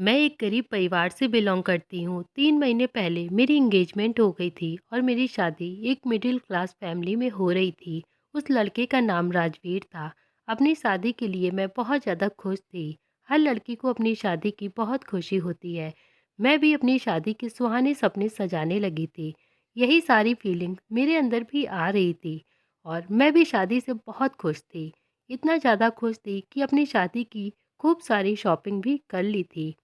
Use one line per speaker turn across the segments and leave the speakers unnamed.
मैं एक गरीब परिवार से बिलोंग करती हूँ। 3 महीने पहले मेरी एंगेजमेंट हो गई थी और मेरी शादी एक मिडिल क्लास फैमिली में हो रही थी। उस लड़के का नाम राजवीर था। अपनी शादी के लिए मैं बहुत ज़्यादा खुश थी। हर लड़की को अपनी शादी की बहुत खुशी होती है। मैं भी अपनी शादी के सुहाने सपने सजाने लगी थी। यही सारी फीलिंग मेरे अंदर भी आ रही थी और मैं भी शादी से बहुत खुश थी। इतना ज़्यादा खुश थी कि अपनी शादी की खूब सारी शॉपिंग भी कर ली थी।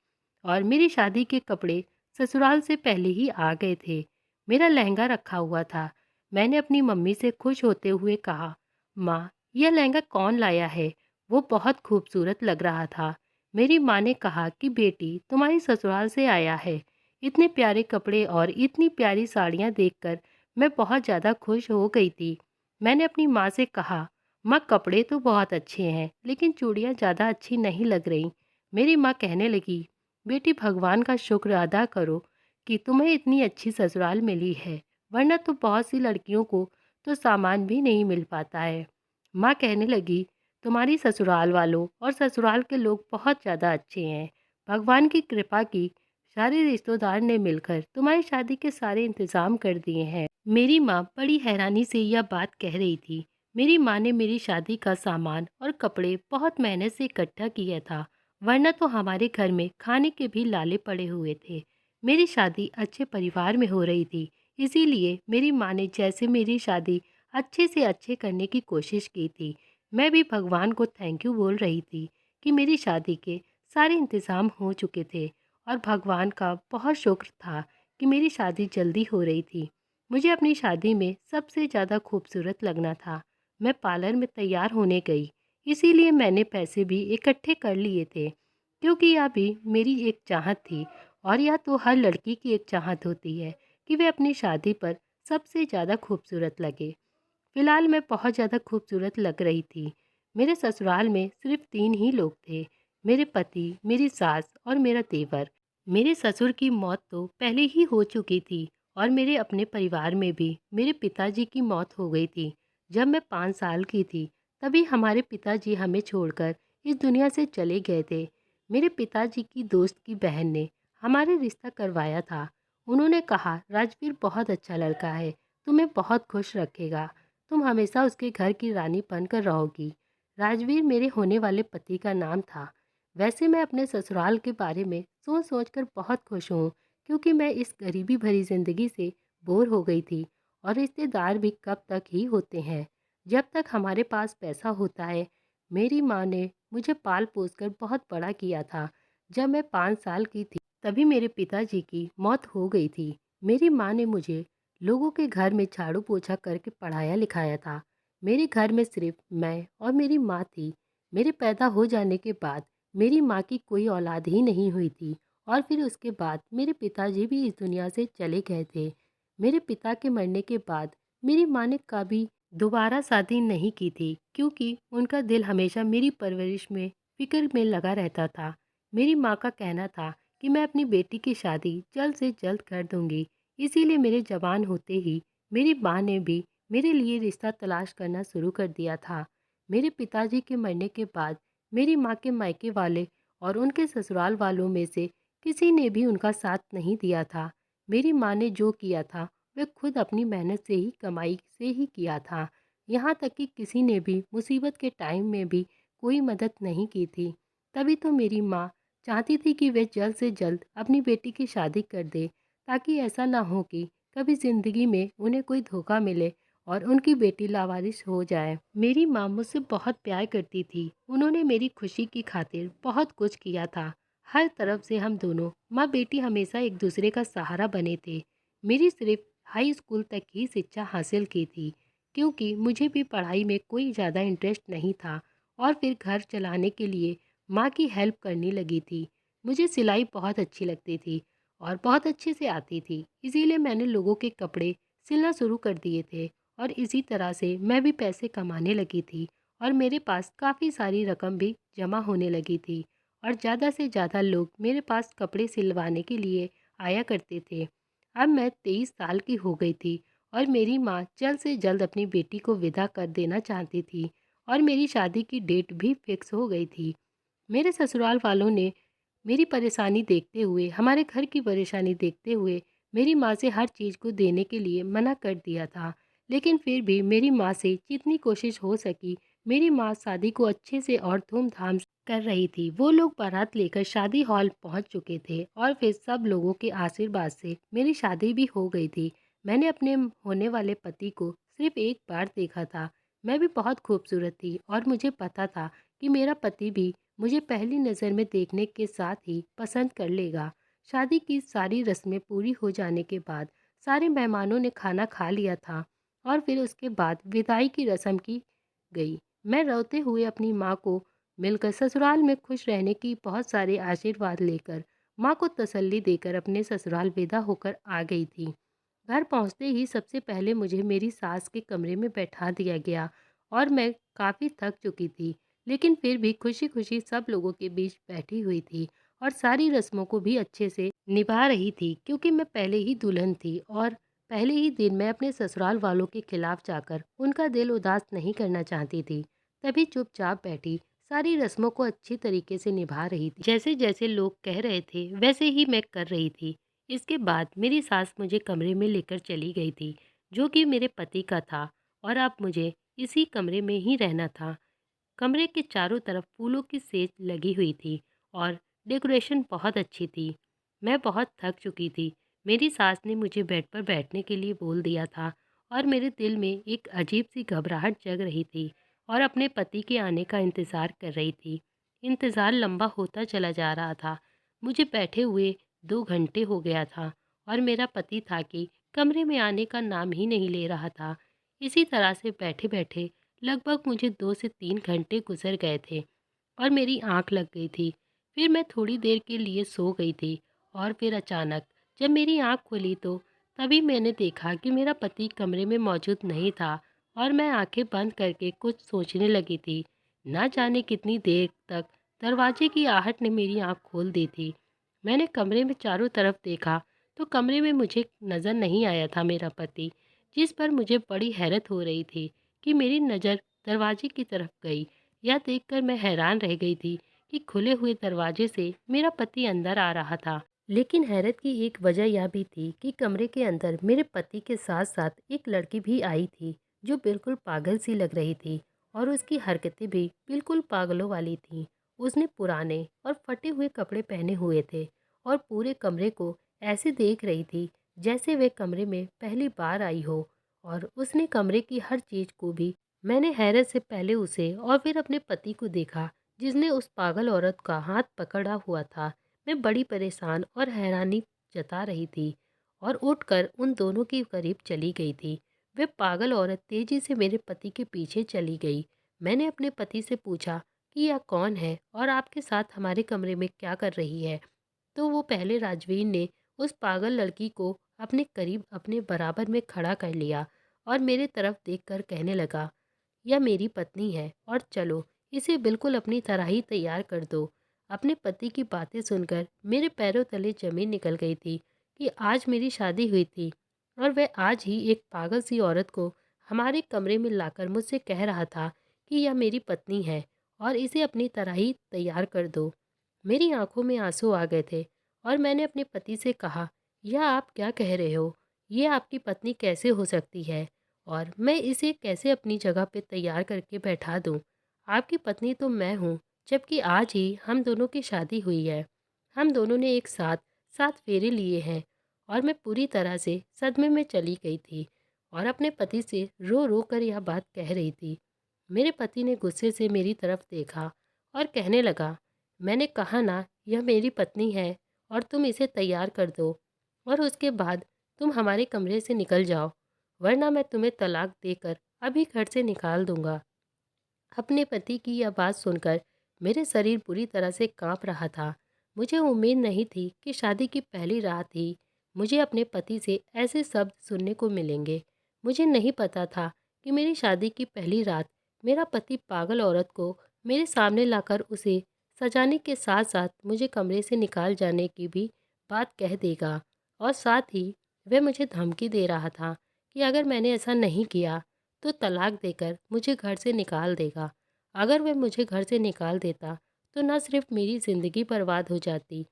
और मेरी शादी के कपड़े ससुराल से पहले ही आ गए थे। मेरा लहंगा रखा हुआ था। मैंने अपनी मम्मी से खुश होते हुए कहा, माँ, यह लहंगा कौन लाया है? वो बहुत खूबसूरत लग रहा था। मेरी माँ ने कहा कि बेटी, तुम्हारी ससुराल से आया है। इतने प्यारे कपड़े और इतनी प्यारी साड़ियाँ देखकर मैं बहुत ज़्यादा खुश हो गई थी। मैंने अपनी माँ से कहा, माँ, कपड़े तो बहुत अच्छे हैं, लेकिन चूड़ियाँ ज़्यादा अच्छी नहीं लग रही। मेरी माँ कहने लगी, बेटी, भगवान का शुक्र अदा करो कि तुम्हें इतनी अच्छी ससुराल मिली है, वरना तो बहुत सी लड़कियों को तो सामान भी नहीं मिल पाता है। माँ कहने लगी, तुम्हारी ससुराल वालों और ससुराल के लोग बहुत ज़्यादा अच्छे हैं। भगवान की कृपा की सारे रिश्तेदार ने मिलकर तुम्हारी शादी के सारे इंतज़ाम कर दिए हैं। मेरी माँ बड़ी हैरानी से यह बात कह रही थी। मेरी माँ ने मेरी शादी का सामान और कपड़े बहुत मेहनत से इकट्ठा किया था, वरना तो हमारे घर में खाने के भी लाले पड़े हुए थे। मेरी शादी अच्छे परिवार में हो रही थी, इसीलिए मेरी माँ ने जैसे मेरी शादी अच्छे से अच्छे करने की कोशिश की थी, मैं भी भगवान को थैंक यू बोल रही थी कि मेरी शादी के सारे इंतज़ाम हो चुके थे और भगवान का बहुत शुक्र था कि मेरी शादी जल्दी हो रही थी। मुझे अपनी शादी में सबसे ज़्यादा खूबसूरत लगना था। मैं पार्लर में तैयार होने गई, इसीलिए मैंने पैसे भी इकट्ठे कर लिए थे, क्योंकि यह भी मेरी एक चाहत थी और यह तो हर लड़की की एक चाहत होती है कि वे अपनी शादी पर सबसे ज़्यादा खूबसूरत लगे। फिलहाल मैं बहुत ज़्यादा खूबसूरत लग रही थी। मेरे ससुराल में सिर्फ 3 ही लोग थे, मेरे पति, मेरी सास और मेरा देवर। मेरे ससुर की मौत तो पहले ही हो चुकी थी और मेरे अपने परिवार में भी मेरे पिताजी की मौत हो गई थी। जब मैं 5 साल की थी, तभी हमारे पिताजी हमें छोड़कर इस दुनिया से चले गए थे। मेरे पिताजी की दोस्त की बहन ने हमारे रिश्ता करवाया था। उन्होंने कहा, राजवीर बहुत अच्छा लड़का है, तुम्हें बहुत खुश रखेगा, तुम हमेशा उसके घर की रानी बनकर रहोगी। राजवीर मेरे होने वाले पति का नाम था। वैसे मैं अपने ससुराल के बारे में सोच सोच कर बहुत खुश हूँ, क्योंकि मैं इस गरीबी भरी ज़िंदगी से बोर हो गई थी और रिश्तेदार भी कब तक ही होते हैं, जब तक हमारे पास पैसा होता है। मेरी माँ ने मुझे पाल पोस कर बहुत बड़ा किया था। जब मैं 5 साल की थी, तभी मेरे पिताजी की मौत हो गई थी। मेरी माँ ने मुझे लोगों के घर में झाड़ू पोछा करके पढ़ाया लिखाया था। मेरे घर में सिर्फ मैं और मेरी माँ थी। मेरे पैदा हो जाने के बाद मेरी माँ की कोई औलाद ही नहीं हुई थी और फिर उसके बाद मेरे पिताजी भी इस दुनिया से चले गए थे। मेरे पिता के मरने के बाद मेरी माँ ने कभी दोबारा शादी नहीं की थी, क्योंकि उनका दिल हमेशा मेरी परवरिश में फिक्र में लगा रहता था। मेरी माँ का कहना था कि मैं अपनी बेटी की शादी जल्द से जल्द कर दूंगी। इसीलिए मेरे जवान होते ही मेरी माँ ने भी मेरे लिए रिश्ता तलाश करना शुरू कर दिया था। मेरे पिताजी के मरने के बाद मेरी माँ के मायके वाले और उनके ससुराल वालों में से किसी ने भी उनका साथ नहीं दिया था। मेरी माँ ने जो किया था वह खुद अपनी मेहनत से ही, कमाई से ही किया था। यहाँ तक कि किसी ने भी मुसीबत के टाइम में भी कोई मदद नहीं की थी। तभी तो मेरी माँ चाहती थी कि वे जल्द से जल्द अपनी बेटी की शादी कर दे, ताकि ऐसा ना हो कि कभी ज़िंदगी में उन्हें कोई धोखा मिले और उनकी बेटी लावारिस हो जाए। मेरी माँ मुझसे बहुत प्यार करती थी। उन्होंने मेरी खुशी की खातिर बहुत कुछ किया था। हर तरफ से हम दोनों माँ बेटी हमेशा एक दूसरे का सहारा बने थे। मेरी सिर्फ हाई स्कूल तक ही शिक्षा हासिल की थी, क्योंकि मुझे भी पढ़ाई में कोई ज़्यादा इंटरेस्ट नहीं था और फिर घर चलाने के लिए माँ की हेल्प करने लगी थी। मुझे सिलाई बहुत अच्छी लगती थी और बहुत अच्छे से आती थी, इसीलिए मैंने लोगों के कपड़े सिलना शुरू कर दिए थे और इसी तरह से मैं भी पैसे कमाने लगी थी और मेरे पास काफ़ी सारी रकम भी जमा होने लगी थी और ज़्यादा से ज़्यादा लोग मेरे पास कपड़े सिलवाने के लिए आया करते थे। अब मैं 23 साल की हो गई थी और मेरी माँ जल्द से जल्द अपनी बेटी को विदा कर देना चाहती थी और मेरी शादी की डेट भी फिक्स हो गई थी। मेरे ससुराल वालों ने मेरी परेशानी देखते हुए, हमारे घर की परेशानी देखते हुए मेरी माँ से हर चीज़ को देने के लिए मना कर दिया था। लेकिन फिर भी मेरी माँ से जितनी कोशिश हो सकी, मेरी माँ शादी को अच्छे से और धूमधाम से कर रही थी। वो लोग बारात लेकर शादी हॉल पहुंच चुके थे और फिर सब लोगों के आशीर्वाद से मेरी शादी भी हो गई थी। मैंने अपने होने वाले पति को सिर्फ एक बार देखा था। मैं भी बहुत खूबसूरत थी और मुझे पता था कि मेरा पति भी मुझे पहली नज़र में देखने के साथ ही पसंद कर लेगा। शादी की सारी रस्में पूरी हो जाने के बाद सारे मेहमानों ने खाना खा लिया था और फिर उसके बाद विदाई की रस्म की गई। मैं रोते हुए अपनी माँ को मिलकर ससुराल में खुश रहने की बहुत सारे आशीर्वाद लेकर माँ को तसल्ली देकर अपने ससुराल विदा होकर आ गई थी। घर पहुंचते ही सबसे पहले मुझे मेरी सास के कमरे में बैठा दिया गया और मैं काफ़ी थक चुकी थी, लेकिन फिर भी खुशी खुशी सब लोगों के बीच बैठी हुई थी और सारी रस्मों को भी अच्छे से निभा रही थी, क्योंकि मैं पहले ही दुल्हन थी और पहले ही दिन मैं अपने ससुराल वालों के खिलाफ जाकर उनका दिल उदास नहीं करना चाहती थी। तभी चुपचाप बैठी सारी रस्मों को अच्छी तरीके से निभा रही थी। जैसे जैसे लोग कह रहे थे वैसे ही मैं कर रही थी। इसके बाद मेरी सास मुझे कमरे में लेकर चली गई थी, जो कि मेरे पति का था, और अब मुझे इसी कमरे में ही रहना था। कमरे के चारों तरफ फूलों की सेज लगी हुई थी और डेकोरेशन बहुत अच्छी थी। मैं बहुत थक चुकी थी। मेरी सास ने मुझे बेड पर बैठने के लिए बोल दिया था और मेरे दिल में एक अजीब सी घबराहट जग रही थी और अपने पति के आने का इंतज़ार कर रही थी। इंतज़ार लंबा होता चला जा रहा था। मुझे बैठे हुए 2 घंटे हो गया था और मेरा पति था कि कमरे में आने का नाम ही नहीं ले रहा था। इसी तरह से बैठे बैठे लगभग मुझे 2 से 3 घंटे गुजर गए थे और मेरी आंख लग गई थी। फिर मैं थोड़ी देर के लिए सो गई थी और फिर अचानक जब मेरी आंख खुली तो तभी मैंने देखा कि मेरा पति कमरे में मौजूद नहीं था और मैं आंखें बंद करके कुछ सोचने लगी थी। ना जाने कितनी देर तक दरवाजे की आहट ने मेरी आंख खोल दी थी। मैंने कमरे में चारों तरफ देखा तो कमरे में मुझे नज़र नहीं आया था मेरा पति, जिस पर मुझे बड़ी हैरत हो रही थी कि मेरी नज़र दरवाजे की तरफ गई। यह देखकर मैं हैरान रह गई थी कि खुले हुए दरवाजे से मेरा पति अंदर आ रहा था। लेकिन हैरत की एक वजह यह भी थी कि कमरे के अंदर मेरे पति के साथ साथ एक लड़की भी आई थी, जो बिल्कुल पागल सी लग रही थी और उसकी हरकतें भी बिल्कुल पागलों वाली थीं। उसने पुराने और फटे हुए कपड़े पहने हुए थे और पूरे कमरे को ऐसे देख रही थी जैसे वे कमरे में पहली बार आई हो, और उसने कमरे की हर चीज़ को भी मैंने हैरत से पहले उसे और फिर अपने पति को देखा, जिसने उस पागल औरत का हाथ पकड़ा हुआ था। मैं बड़ी परेशान और हैरानी जता रही थी और उठकर उन दोनों के करीब चली गई थी। वे पागल औरत तेजी से मेरे पति के पीछे चली गई। मैंने अपने पति से पूछा कि यह कौन है और आपके साथ हमारे कमरे में क्या कर रही है। तो वो पहले राजवीर ने उस पागल लड़की को अपने करीब अपने बराबर में खड़ा कर लिया और मेरे तरफ देखकर कहने लगा, यह मेरी पत्नी है और चलो इसे बिल्कुल अपनी तरह ही तैयार कर दो। अपने पति की बातें सुनकर मेरे पैरों तले जमीन निकल गई थी कि आज मेरी शादी हुई थी और वह आज ही एक पागल सी औरत को हमारे कमरे में लाकर मुझसे कह रहा था कि यह मेरी पत्नी है और इसे अपनी तरह ही तैयार कर दो। मेरी आंखों में आंसू आ गए थे और मैंने अपने पति से कहा, यह आप क्या कह रहे हो? ये आपकी पत्नी कैसे हो सकती है और मैं इसे कैसे अपनी जगह पे तैयार करके बैठा दूं? आपकी पत्नी तो मैं हूँ, जबकि आज ही हम दोनों की शादी हुई है। हम दोनों ने एक साथ 7 फेरे लिए हैं और मैं पूरी तरह से सदमे में चली गई थी और अपने पति से रो रो कर यह बात कह रही थी। मेरे पति ने गुस्से से मेरी तरफ देखा और कहने लगा, मैंने कहा ना यह मेरी पत्नी है और तुम इसे तैयार कर दो और उसके बाद तुम हमारे कमरे से निकल जाओ, वरना मैं तुम्हें तलाक देकर अभी घर से निकाल दूंगा। अपने पति की यह बात सुनकर मेरे शरीर बुरी तरह से कांप रहा था। मुझे उम्मीद नहीं थी कि शादी की पहली रात ही मुझे अपने पति से ऐसे शब्द सुनने को मिलेंगे। मुझे नहीं पता था कि मेरी शादी की पहली रात मेरा पति पागल औरत को मेरे सामने लाकर उसे सजाने के साथ साथ मुझे कमरे से निकाल जाने की भी बात कह देगा, और साथ ही वह मुझे धमकी दे रहा था कि अगर मैंने ऐसा नहीं किया तो तलाक देकर मुझे घर से निकाल देगा। अगर वह मुझे घर से निकाल देता तो न सिर्फ मेरी ज़िंदगी बर्बाद हो जाती,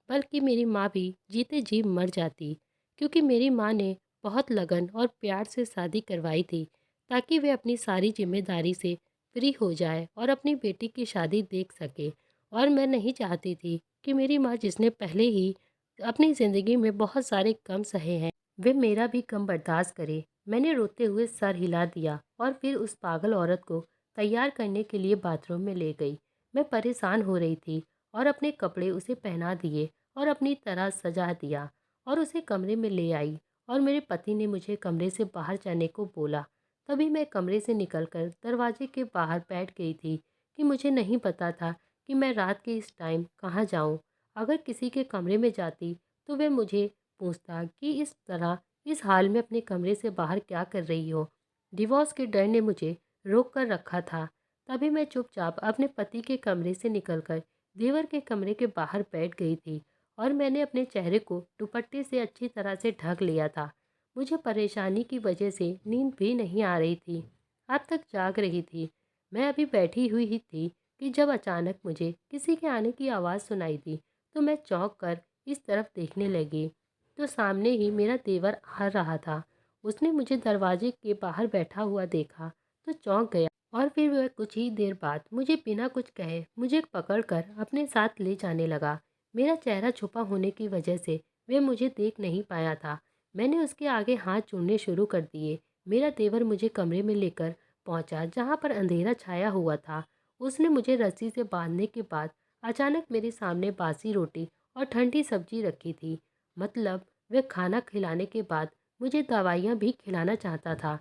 बल्कि मेरी माँ भी जीते जी मर जाती। क्योंकि मेरी माँ ने बहुत लगन और प्यार से शादी करवाई थी, ताकि वे अपनी सारी जिम्मेदारी से फ्री हो जाए और अपनी बेटी की शादी देख सके। और मैं नहीं चाहती थी कि मेरी माँ, जिसने पहले ही अपनी ज़िंदगी में बहुत सारे गम सहे हैं, वे मेरा भी गम बर्दाश्त करे। मैंने रोते हुए सर हिला दिया और फिर उस पागल औरत को तैयार करने के लिए बाथरूम में ले गई। मैं परेशान हो रही थी और अपने कपड़े उसे पहना दिए और अपनी तरह सजा दिया और उसे कमरे में ले आई। और मेरे पति ने मुझे कमरे से बाहर जाने को बोला। तभी मैं कमरे से निकलकर दरवाजे के बाहर बैठ गई थी कि मुझे नहीं पता था कि मैं रात के इस टाइम कहाँ जाऊँ। अगर किसी के कमरे में जाती तो वे मुझे पूछता कि इस तरह इस हाल में अपने कमरे से बाहर क्या कर रही हो। डिवोर्स के डर ने मुझे रोक कर रखा था। तभी मैं चुपचाप अपने पति के कमरे से निकलकर देवर के कमरे के बाहर बैठ गई थी और मैंने अपने चेहरे को दुपट्टे से अच्छी तरह से ढक लिया था। मुझे परेशानी की वजह से नींद भी नहीं आ रही थी। अब तक जाग रही थी। मैं अभी बैठी हुई ही थी कि जब अचानक मुझे किसी के आने की आवाज़ सुनाई दी। तो मैं चौंक कर इस तरफ देखने लगी तो सामने ही मेरा देवर आ रहा था। उसने मुझे दरवाजे के बाहर बैठा हुआ देखा तो चौंक गया और फिर वह कुछ ही देर बाद मुझे बिना कुछ कहे मुझे पकड़कर अपने साथ ले जाने लगा। मेरा चेहरा छुपा होने की वजह से वह मुझे देख नहीं पाया था। मैंने उसके आगे हाथ जोड़ने शुरू कर दिए। मेरा देवर मुझे कमरे में लेकर पहुंचा जहां पर अंधेरा छाया हुआ था। उसने मुझे रस्सी से बांधने के बाद अचानक मेरे सामने बासी रोटी और ठंडी सब्जी रखी थी। मतलब वह खाना खिलाने के बाद मुझे दवाइयाँ भी खिलाना चाहता था,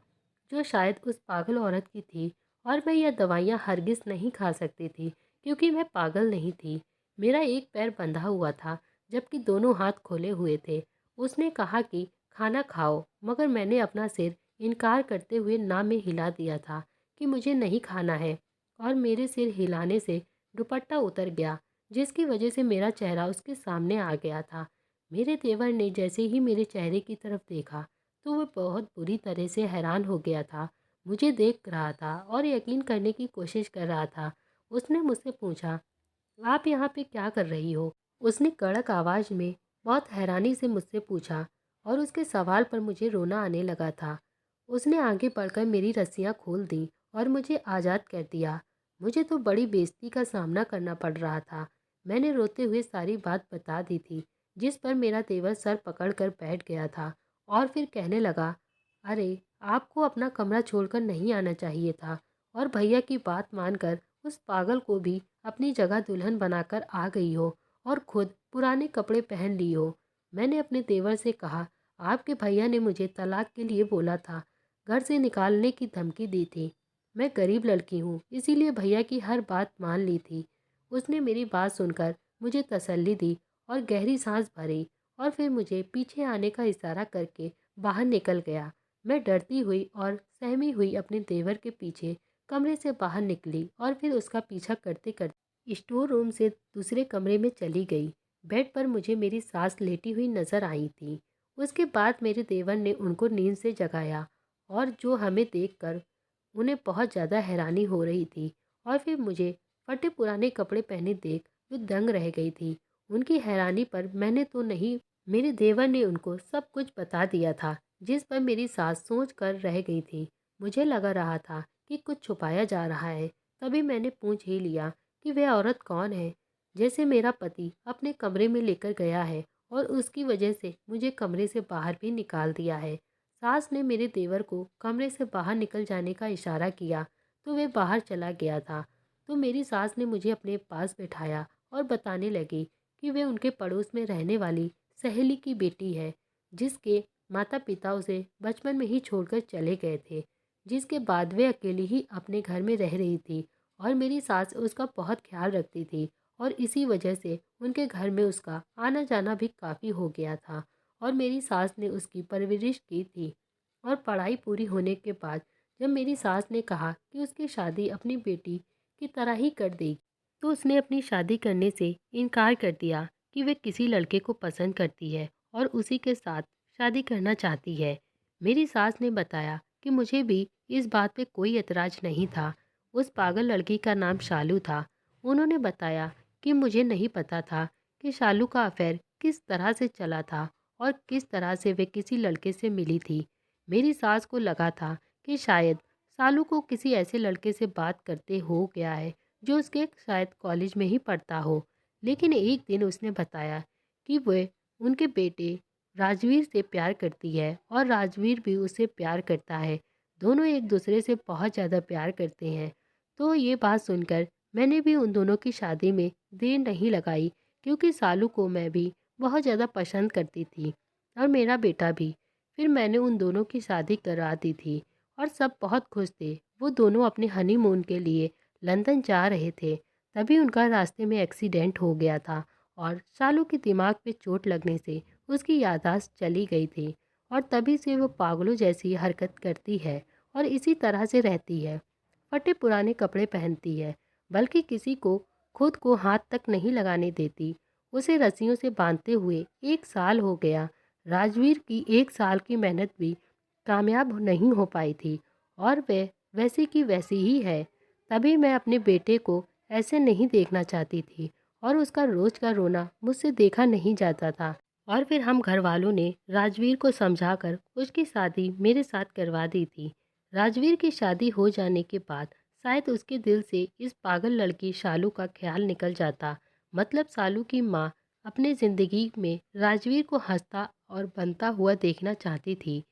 जो शायद उस पागल औरत की थी। और मैं यह दवाइयाँ हरगिज़ नहीं खा सकती थी क्योंकि मैं पागल नहीं थी। मेरा एक पैर बंधा हुआ था जबकि दोनों हाथ खोले हुए थे। उसने कहा कि खाना खाओ, मगर मैंने अपना सिर इनकार करते हुए ना में हिला दिया था कि मुझे नहीं खाना है। और मेरे सिर हिलाने से दुपट्टा उतर गया, जिसकी वजह से मेरा चेहरा उसके सामने आ गया था। मेरे देवर ने जैसे ही मेरे चेहरे की तरफ देखा तो वह बहुत बुरी तरह से हैरान हो गया था। मुझे देख रहा था और यकीन करने की कोशिश कर रहा था। उसने मुझसे पूछा, आप यहाँ पे क्या कर रही हो? उसने कड़क आवाज़ में बहुत हैरानी से मुझसे पूछा और उसके सवाल पर मुझे रोना आने लगा था। उसने आगे बढ़कर मेरी रस्सियाँ खोल दी और मुझे आज़ाद कर दिया। मुझे तो बड़ी बेइज्जती का सामना करना पड़ रहा था। मैंने रोते हुए सारी बात बता दी थी, जिस पर मेरा देवर सर पकड़कर बैठ गया था और फिर कहने लगा, अरे आपको अपना कमरा छोड़कर नहीं आना चाहिए था और भैया की बात मानकर उस पागल को भी अपनी जगह दुल्हन बनाकर आ गई हो और खुद पुराने कपड़े पहन ली हो। मैंने अपने देवर से कहा, आपके भैया ने मुझे तलाक के लिए बोला था, घर से निकालने की धमकी दी थी। मैं गरीब लड़की हूँ, इसीलिए भैया की हर बात मान ली थी। उसने मेरी बात सुनकर मुझे तसल्ली दी और गहरी सांस भरी और फिर मुझे पीछे आने का इशारा करके बाहर निकल गया। मैं डरती हुई और सहमी हुई अपने देवर के पीछे कमरे से बाहर निकली और फिर उसका पीछा करते करते स्टोर रूम से दूसरे कमरे में चली गई। बेड पर मुझे मेरी सास लेटी हुई नजर आई थी। उसके बाद मेरे देवर ने उनको नींद से जगाया और जो हमें देखकर उन्हें बहुत ज़्यादा हैरानी हो रही थी। और फिर मुझे फटे पुराने कपड़े पहने देख वे दंग रह गई थी। उनकी हैरानी पर मैंने तो नहीं, मेरे देवर ने उनको सब कुछ बता दिया था, जिस पर मेरी सास सोच कर रह गई थी। मुझे लगा रहा था कि कुछ छुपाया जा रहा है। तभी मैंने पूछ ही लिया कि वह औरत कौन है, जैसे मेरा पति अपने कमरे में लेकर गया है और उसकी वजह से मुझे कमरे से बाहर भी निकाल दिया है। सास ने मेरे देवर को कमरे से बाहर निकल जाने का इशारा किया तो वह बाहर चला गया था। तो मेरी सास ने मुझे अपने पास बैठाया और बताने लगी कि वे उनके पड़ोस में रहने वाली सहेली की बेटी है, जिसके माता पिता उसे बचपन में ही छोड़कर चले गए थे, जिसके बाद वे अकेली ही अपने घर में रह रही थी और मेरी सास उसका बहुत ख्याल रखती थी और इसी वजह से उनके घर में उसका आना जाना भी काफ़ी हो गया था और मेरी सास ने उसकी परवरिश की थी। और पढ़ाई पूरी होने के बाद जब मेरी सास ने कहा कि उसकी शादी अपनी बेटी की तरह ही कर देगी, तो उसने अपनी शादी करने से इनकार कर दिया कि वे किसी लड़के को पसंद करती है और उसी के साथ शादी करना चाहती है। मेरी सास ने बताया कि मुझे भी इस बात पे कोई एतराज़ नहीं था। उस पागल लड़की का नाम शालू था। उन्होंने बताया कि मुझे नहीं पता था कि शालू का अफेयर किस तरह से चला था और किस तरह से वे किसी लड़के से मिली थी। मेरी सास को लगा था कि शायद शालू को किसी ऐसे लड़के से बात करते हो गया है जो उसके शायद कॉलेज में ही पढ़ता हो। लेकिन एक दिन उसने बताया कि वह उनके बेटे राजवीर से प्यार करती है और राजवीर भी उससे प्यार करता है। दोनों एक दूसरे से बहुत ज़्यादा प्यार करते हैं। तो ये बात सुनकर मैंने भी उन दोनों की शादी में देर नहीं लगाई, क्योंकि सालू को मैं भी बहुत ज़्यादा पसंद करती थी और मेरा बेटा भी। फिर मैंने उन दोनों की शादी करा दी थी और सब बहुत खुश थे। वो दोनों अपने हनीमून के लिए लंदन जा रहे थे। तभी उनका रास्ते में एक्सीडेंट हो गया था और शालू के दिमाग पे चोट लगने से उसकी याददाश्त चली गई थी और तभी से वो पागलों जैसी हरकत करती है और इसी तरह से रहती है। फटे पुराने कपड़े पहनती है, बल्कि किसी को खुद को हाथ तक नहीं लगाने देती। उसे रस्सियों से बांधते हुए 1 साल हो गया। राजवीर की 1 साल की मेहनत भी कामयाब नहीं हो पाई थी और वह वैसी की वैसी ही है। तभी मैं अपने बेटे को ऐसे नहीं देखना चाहती थी और उसका रोज का रोना मुझसे देखा नहीं जाता था। और फिर हम घर वालों ने राजवीर को समझाकर उसकी शादी मेरे साथ करवा दी थी। राजवीर की शादी हो जाने के बाद शायद उसके दिल से इस पागल लड़की शालू का ख्याल निकल जाता। मतलब शालू की माँ अपने ज़िंदगी में राजवीर को हंसता और बनता हुआ देखना चाहती थी।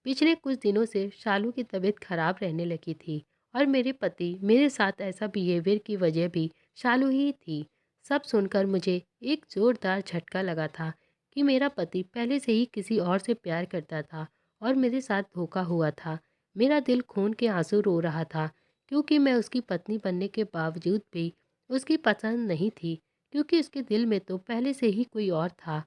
पिछले कुछ दिनों से शालू की तबीयत खराब रहने लगी थी और मेरे पति मेरे साथ ऐसा बिहेवियर की वजह भी शालू ही थी। सब सुनकर मुझे एक जोरदार झटका लगा था कि मेरा पति पहले से ही किसी और से प्यार करता था और मेरे साथ धोखा हुआ था। मेरा दिल खून के आंसू रो रहा था, क्योंकि मैं उसकी पत्नी बनने के बावजूद भी उसकी पसंद नहीं थी, क्योंकि उसके दिल में तो पहले से ही कोई और था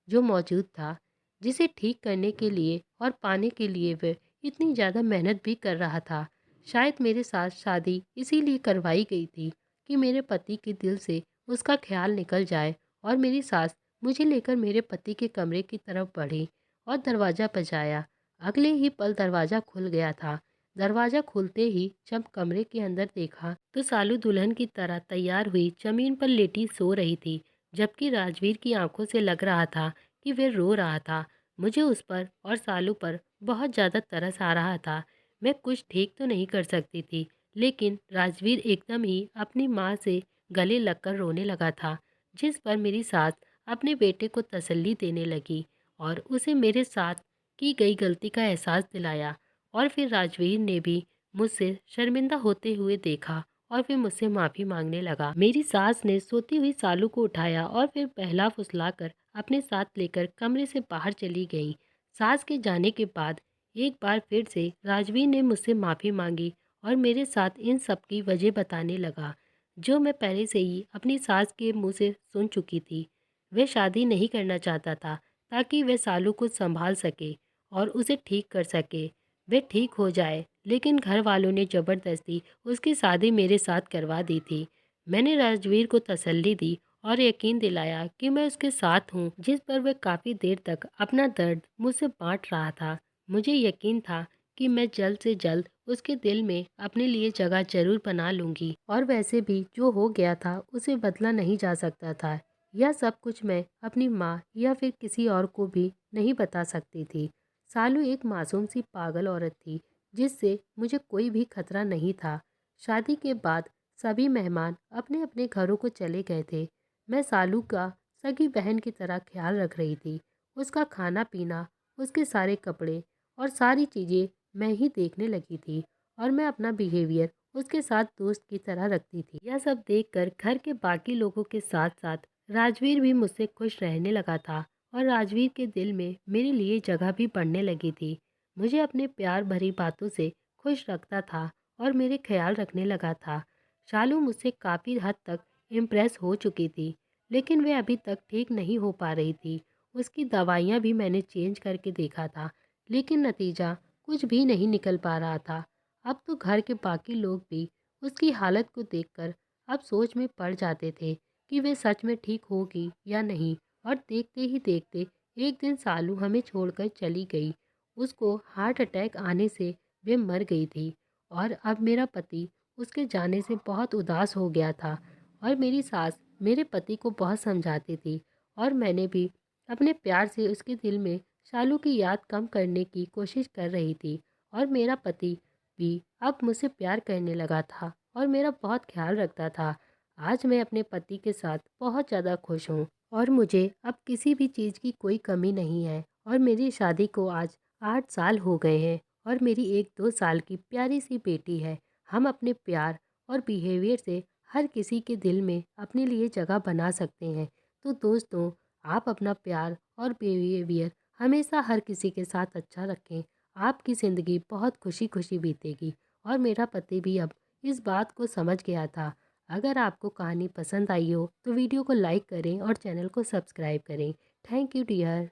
जो मौजूद था, जिसे ठीक करने के लिए और पाने के लिए वह इतनी ज़्यादा मेहनत भी कर रहा था। शायद मेरे साथ शादी इसीलिए करवाई गई थी कि मेरे पति के दिल से उसका ख्याल निकल जाए। और मेरी सास मुझे लेकर मेरे पति के कमरे की तरफ बढ़ी और दरवाज़ा बजाया। अगले ही पल दरवाज़ा खुल गया था। दरवाज़ा खुलते ही जब कमरे के अंदर देखा तो सालू दुल्हन की तरह तैयार हुई ज़मीन पर लेटी सो रही थी, जबकि राजवीर की आंखों से लग रहा था कि वह रो रहा था। मुझे उस पर और सालू पर बहुत ज़्यादा तरस आ रहा था। मैं कुछ ठीक तो नहीं कर सकती थी, लेकिन राजवीर एकदम ही अपनी माँ से गले लगकर रोने लगा था, जिस पर मेरी सास अपने बेटे को तसल्ली देने लगी और उसे मेरे साथ की गई गलती का एहसास दिलाया। और फिर राजवीर ने भी मुझसे शर्मिंदा होते हुए देखा और फिर मुझसे माफ़ी मांगने लगा। मेरी सास ने सोती हुई सालू को उठाया और फिर बहला फुसलाकर अपने साथ लेकर कमरे से बाहर चली गई। सास के जाने के बाद एक बार फिर से राजवीर ने मुझसे माफ़ी मांगी और मेरे साथ इन सब की वजह बताने लगा, जो मैं पहले से ही अपनी सास के मुंह से सुन चुकी थी। वह शादी नहीं करना चाहता था ताकि वह सालू को संभाल सके और उसे ठीक कर सके, वह ठीक हो जाए। लेकिन घर वालों ने ज़बरदस्ती उसकी शादी मेरे साथ करवा दी थी। मैंने राजवीर को तसल्ली दी और यकीन दिलाया कि मैं उसके साथ हूँ, जिस पर वह काफ़ी देर तक अपना दर्द मुझसे बांट रहा था। मुझे यकीन था कि मैं जल्द से जल्द उसके दिल में अपने लिए जगह जरूर बना लूँगी और वैसे भी जो हो गया था उसे बदला नहीं जा सकता था। यह सब कुछ मैं अपनी माँ या फिर किसी और को भी नहीं बता सकती थी। सालू एक मासूम सी पागल औरत थी, जिससे मुझे कोई भी खतरा नहीं था। शादी के बाद सभी मेहमान अपने अपने घरों को चले गए थे। मैं सालू का सगी बहन की तरह ख्याल रख रही थी। उसका खाना पीना, उसके सारे कपड़े और सारी चीज़ें मैं ही देखने लगी थी और मैं अपना बिहेवियर उसके साथ दोस्त की तरह रखती थी। यह सब देखकर घर के बाकी लोगों के साथ साथ राजवीर भी मुझसे खुश रहने लगा था और राजवीर के दिल में मेरे लिए जगह भी बढ़ने लगी थी। मुझे अपने प्यार भरी बातों से खुश रखता था और मेरे ख्याल रखने लगा था। शालू मुझसे काफ़ी हद तक इम्प्रेस हो चुकी थी, लेकिन वह अभी तक ठीक नहीं हो पा रही थी। उसकी दवाइयाँ भी मैंने चेंज करके देखा था, लेकिन नतीजा कुछ भी नहीं निकल पा रहा था। अब तो घर के बाकी लोग भी उसकी हालत को देखकर अब सोच में पड़ जाते थे कि वे सच में ठीक होगी या नहीं। और देखते ही देखते एक दिन सालू हमें छोड़कर चली गई। उसको हार्ट अटैक आने से वे मर गई थी और अब मेरा पति उसके जाने से बहुत उदास हो गया था और मेरी सास मेरे पति को बहुत समझाती थी और मैंने भी अपने प्यार से उसके दिल में शालू की याद कम करने की कोशिश कर रही थी। और मेरा पति भी अब मुझसे प्यार करने लगा था और मेरा बहुत ख्याल रखता था। आज मैं अपने पति के साथ बहुत ज़्यादा खुश हूँ और मुझे अब किसी भी चीज़ की कोई कमी नहीं है। और मेरी शादी को आज 8 साल हो गए हैं और मेरी एक 2 साल की प्यारी सी बेटी है। हम अपने प्यार और बिहेवियर से हर किसी के दिल में अपने लिए जगह बना सकते हैं। तो दोस्तों, आप अपना प्यार और बिहेवियर हमेशा हर किसी के साथ अच्छा रखें। आपकी ज़िंदगी बहुत खुशी खुशी बीतेगी। और मेरा पति भी अब इस बात को समझ गया था। अगर आपको कहानी पसंद आई हो तो वीडियो को लाइक करें और चैनल को सब्सक्राइब करें। Thank you dear.